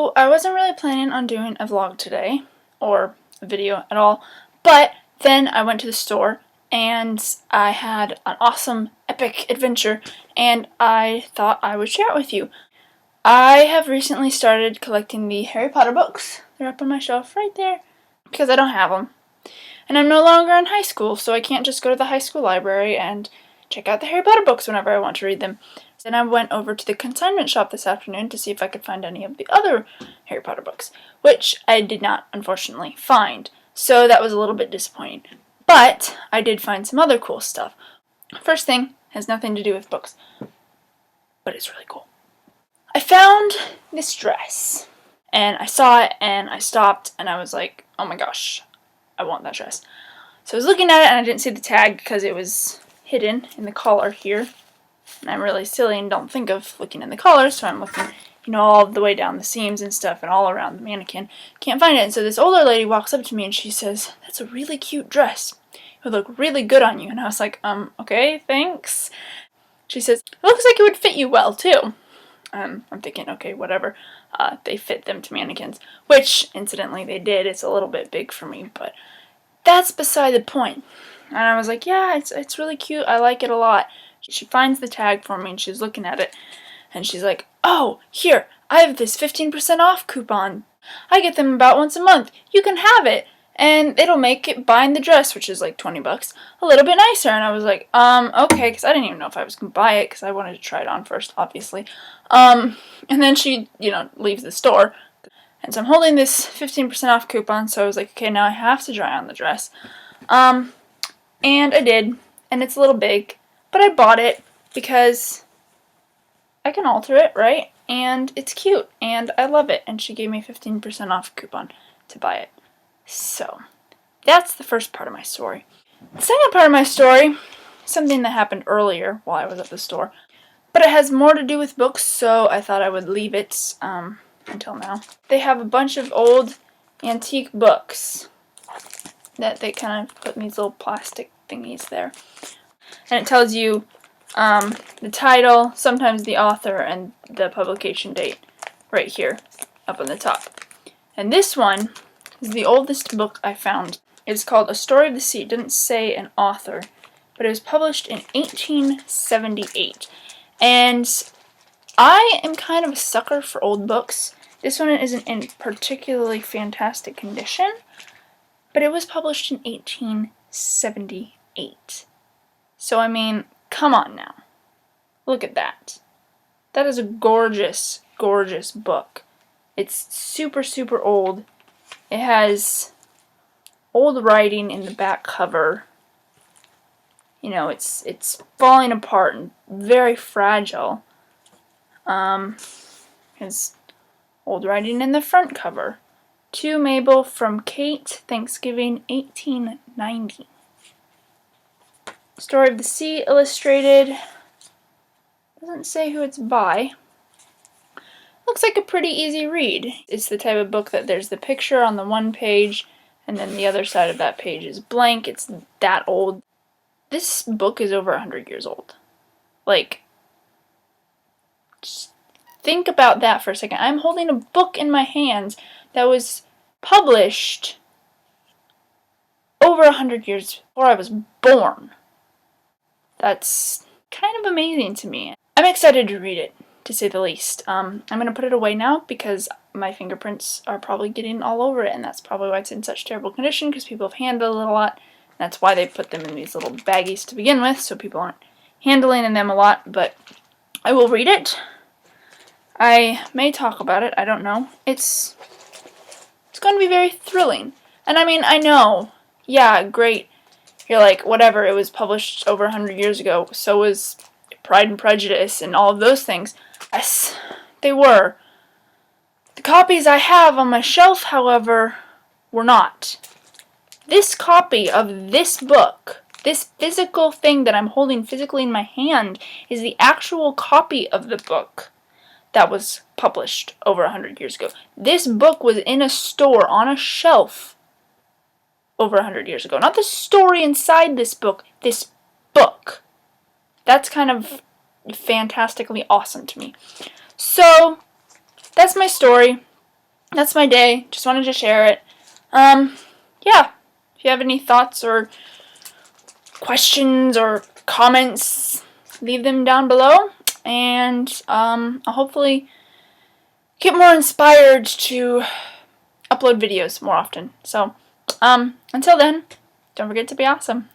So I wasn't really planning on doing a vlog today, or a video at all, but then I went to the store and I had an awesome, epic adventure, and I thought I would share it with you. I have recently started collecting the Harry Potter books. They're up on my shelf right there, because I don't have them. And I'm no longer in high school, so I can't just go to the high school library and check out the Harry Potter books whenever I want to read them. Then I went over to the consignment shop this afternoon to see if I could find any of the other Harry Potter books, which I did not, unfortunately, find. So that was a little bit disappointing. But I did find some other cool stuff. First thing has nothing to do with books, but it's really cool. I found this dress, and I saw it, and I stopped, and I was like, oh my gosh, I want that dress. So I was looking at it, and I didn't see the tag because it was hidden in the collar here. And I'm really silly and don't think of looking in the collar, so I'm looking, all the way down the seams and stuff and all around the mannequin. Can't find it, and so this older lady walks up to me and she says, "That's a really cute dress. It would look really good on you." And I was like, okay, thanks. She says, "It looks like it would fit you well, too." I'm thinking, okay, whatever. They fit them to mannequins, which, incidentally, they did. It's a little bit big for me, but that's beside the point. And I was like, yeah, it's really cute. I like it a lot. She finds the tag for me, and she's looking at it, and she's like, "Oh, here, I have this 15% off coupon. I get them about once a month. You can have it, and it'll make it buying the dress," which is like $20, a little bit nicer. And I was like, okay, because I didn't even know if I was going to buy it, because I wanted to try it on first, obviously. And then she, leaves the store. And so I'm holding this 15% off coupon, so I was like, okay, now I have to try on the dress. And I did, and it's a little big. But I bought it because I can alter it, right? And it's cute, and I love it. And she gave me 15% off coupon to buy it. So, that's the first part of my story. The second part of my story, something that happened earlier while I was at the store. But it has more to do with books, so I thought I would leave it until now. They have a bunch of old antique books that they kind of put in these little plastic thingies there. And it tells you the title, sometimes the author, and the publication date right here up on the top. And this one is the oldest book I found. It's called A Story of the Sea. It didn't say an author, but it was published in 1878. And I am kind of a sucker for old books. This one isn't in particularly fantastic condition, but it was published in 1878. So, I mean, come on now. Look at that. That is a gorgeous, gorgeous book. It's super, super old. It has old writing in the back cover. It's falling apart and very fragile. Has old writing in the front cover. To Mabel from Kate, Thanksgiving, 1890. Story of the Sea, illustrated. Doesn't say who it's by. Looks like a pretty easy read. It's the type of book that there's the picture on the one page, and then the other side of that page is blank. It's that old. This book is over 100 years old. Like, just think about that for a second. I'm holding a book in my hands that was published over 100 years before I was born. That's kind of amazing to me. I'm excited to read it, to say the least. I'm going to put it away now because my fingerprints are probably getting all over it, and that's probably why it's in such terrible condition, because people have handled it a lot. That's why they put them in these little baggies to begin with, so people aren't handling in them a lot, but I will read it. I may talk about it, I don't know. It's going to be very thrilling. And I mean, I know, yeah, great. You're like, whatever, it was published over 100 years ago, so was Pride and Prejudice and all of those things. Yes, they were. The copies I have on my shelf, however, were not. This copy of this book, this physical thing that I'm holding physically in my hand, is the actual copy of the book that was published over 100 years ago. This book was in a store on a shelf over 100 years ago. Not the story inside this book. This book. That's kind of fantastically awesome to me. So, that's my story. that's my day. Just wanted to share it. Yeah. If you have any thoughts or questions or comments, leave them down below. And I'll hopefully get more inspired to upload videos more often. So, until then, don't forget to be awesome.